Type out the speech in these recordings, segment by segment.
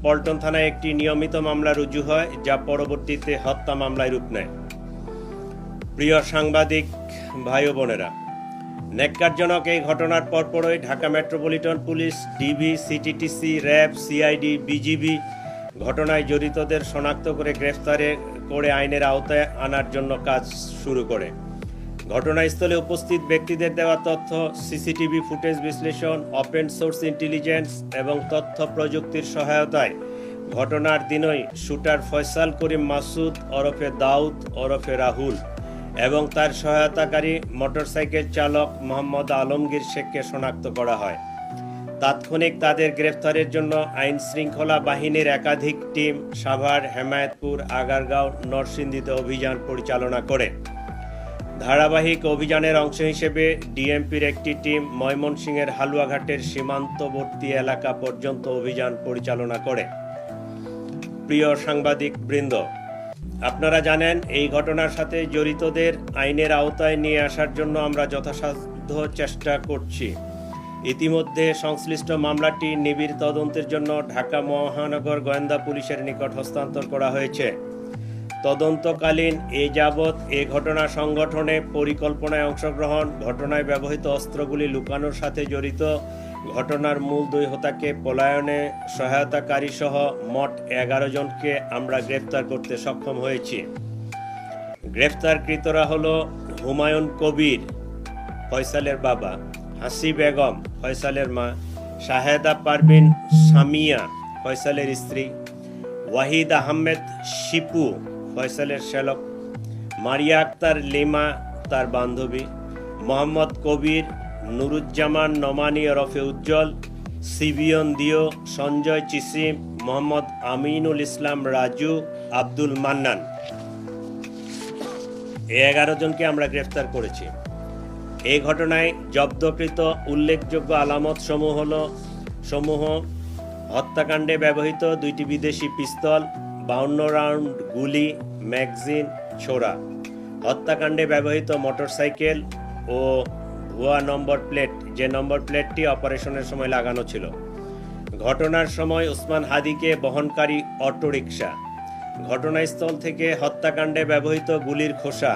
পল্টন থানায় একটি নিয়মিত মামলা রুজু হয়, যা পরবর্তীতে হত্যা মামলায় রূপ নেয়। প্রিয় সাংবাদিক ভাই ও বোনেরা, ন্যাক্কারজনক এই ঘটনার পরপরই Dhaka metropolitan police, DB, CTTC, RAB, CID, BGB ঘটনায় জড়িতদের শনাক্ত করে গ্রেফতার করে আইনের আওতায় আনার জন্য কাজ শুরু করে। ঘটনাস্থলে উপস্থিত ব্যক্তিদের দেওয়া তথ্য, সিসিটিভি ফুটেজ বিশ্লেষণ, ওপেন সোর্স ইন্টেলিজেন্স এবং তথ্য প্রযুক্তির সহায়তায় ঘটনার দিনই শুটার ফয়সাল করিম মাসুদ ওরফে দাউদ ওরফে রাহুল এবং তার সহায়তাকারী মোটরসাইকেল চালক মোহাম্মদ আলমগীর শেখকে শনাক্ত করা হয়। তাৎক্ষণিক তাদের গ্রেফতারের জন্য আইন শৃঙ্খলা বাহিনীর একাধিক টিম সাভার, হেমায়েতপুর, আগারগাঁও, নরসিংদীতে অভিযান পরিচালনা করে। ধারাবাহিক অভিযানের অংশ হিসেবে ডিএমপির একটি টিম ময়মনসিংহের হালুয়াঘাটের সীমান্তবর্তী এলাকা পর্যন্ত অভিযান পরিচালনা করে। প্রিয় সাংবাদিক বৃন্দ, আপনারা জানেন এই ঘটনার সাথে জড়িতদের আইনের আওতায় নিয়ে আসার জন্য আমরা যথাসাধ্য চেষ্টা করছি। ইতিমধ্যে সংশ্লিষ্ট মামলাটি নিবিড় তদন্তের জন্য ঢাকা মহানগর গোয়েন্দা পুলিশের নিকট হস্তান্তর করা হয়েছে। তদন্তকালীন এ যাবৎ এ ঘটনা সংগঠনে পরিকল্পনায় অংশগ্রহণ, ঘটনায় ব্যবহৃত অস্ত্রগুলি লুকানোর সাথে জড়িত, ঘটনার মূল দুই হোতাকে পলায়নে সহায়তাকারী সহ মোট 11 জনকে আমরা গ্রেফতার করতে সক্ষম হয়েছি। গ্রেফতারকৃতরা হলো হুমায়ুন কবির, ফয়সালের বাবা; হাসি বেগম, ফয়সালের মা; শাহেদা পারভিন সামিয়া, ফয়সালের স্ত্রী; ওয়াহিদ আহমেদ শিপু, ফয়সালের শ্যালক; মারিয়া আক্তার লিমা, তার বান্ধবী; মোহাম্মদ কবির, নুরুজ্জামান নোমানী ওরফে উজ্জ্বল, সিবিয়ন দিও, সঞ্জয় চিসিম, মোহাম্মদ আমিনুল ইসলাম রাজু, আব্দুল মান্নান। এই 11 জনকে আমরা গ্রেফতার করেছি। এই ঘটনায় জব্দকৃত উল্লেখযোগ্য আলামত সমূহ হত্যাকাণ্ডে ব্যবহৃত 2টি বিদেশি পিস্তল, 52 রাউন্ড গুলি, ম্যাগজিন, ছোরা; হত্যাকাণ্ডে ব্যবহৃত মোটরসাইকেল ও ভুয়া নম্বর প্লেট, যে নম্বর প্লেটটি অপারেশনের সময় লাগানো ছিল; ঘটনার সময় ওসমান হাদিকে বহনকারী অটোরিকশা; ঘটনাস্থল থেকে হত্যাকাণ্ডে ব্যবহৃত গুলির খোসা,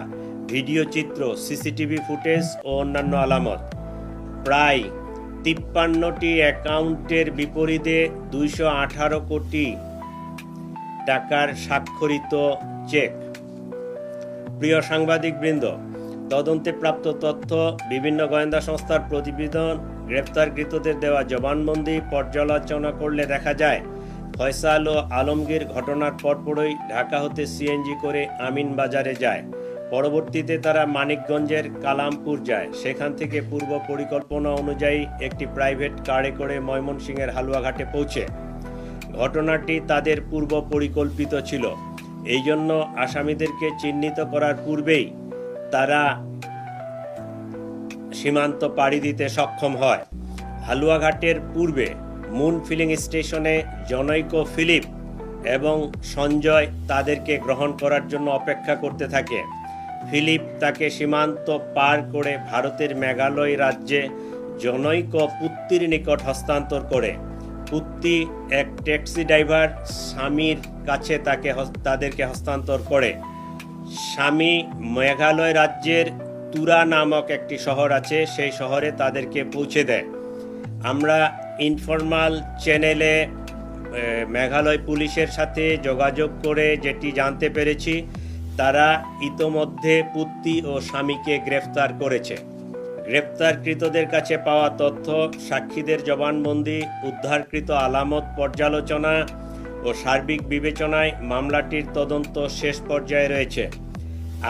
ভিডিও চিত্র, সিসিটিভি ফুটেজ ও অন্যান্য আলামত; প্রায় 53টি অ্যাকাউন্টের বিপরীতে 218 কোটি টাকার স্বাক্ষরিত চেক। প্রিয় সাংবাদিকবৃন্দ, তদন্তে প্রাপ্ত তথ্য, বিভিন্ন গোয়েন্দা সংস্থার প্রতিবেদন, গ্রেফতারকৃতদের দেওয়া জবানবন্দি পর্যালোচনা করলে দেখা যায় ফয়সাল ও আলমগীর ঘটনার পরপরই ঢাকা হতে সিএনজি করে আমিনবাজারে যায়। পরবর্তীতে তারা মানিকগঞ্জের কালামপুর যায়। সেখান থেকে পূর্ব পরিকল্পনা অনুযায়ী একটি প্রাইভেট কারে করে ময়মনসিংহের হালুয়াঘাটে পৌঁছে। ঘটনাটি তাদের পূর্ব পরিকল্পিত ছিল। এই জন্য আসামিদেরকে চিহ্নিত করার পূর্বেই তারা সীমান্ত পাড়ি দিতে সক্ষম হয়। হালুয়াঘাটের পূর্বে মুন ফিলিং স্টেশনে জনৈক ফিলিপ এবং সঞ্জয় তাদেরকে গ্রহণ করার জন্য অপেক্ষা করতে থাকে। ফিলিপ তাকে সীমান্ত পার করে ভারতের মেঘালয় রাজ্যে জনৈক পুত্তির নিকট হস্তান্তর করে। পুত্তি এক ট্যাক্সি ড্রাইভার স্বামীর কাছে তাদেরকে হস্তান্তর করে। স্বামী মেঘালয় রাজ্যের তুরা নামক একটি শহর আছে, সেই শহরে তাদেরকে পৌঁছে দেয়। আমরা ইনফরমাল চ্যানেলে মেঘালয় পুলিশের সাথে যোগাযোগ করে যেটি জানতে পেরেছি, তারা ইতোমধ্যে পুত্তি ও স্বামীকে গ্রেফতার করেছে। গ্রেফতারকৃতদের কাছে পাওয়া তথ্য, সাক্ষীদের জবানবন্দি, উদ্ধারকৃত আলামত পর্যালোচনা ও সার্বিক বিবেচনায় মামলাটির তদন্ত শেষ পর্যায়ে রয়েছে।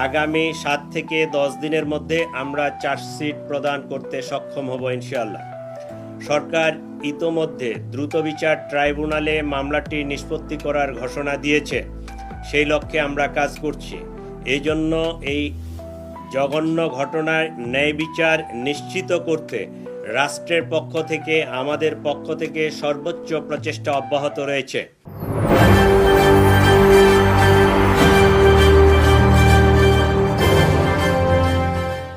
আগামী 7 থেকে 10 দিনের মধ্যে আমরা চার্জশিট প্রদান করতে সক্ষম হব ইনশাআল্লাহ। সরকার ইতোমধ্যে দ্রুত বিচার ট্রাইব্যুনালে মামলাটি নিষ্পত্তি করার ঘোষণা দিয়েছে। সেই লক্ষ্যে আমরা কাজ করছি। এই জন্য এই জঘন্য ঘটনার ন্যায় বিচার নিশ্চিত করতে রাষ্ট্রের পক্ষ থেকে, আমাদের পক্ষ থেকে সর্বোচ্চ প্রচেষ্টা অব্যাহত রয়েছে।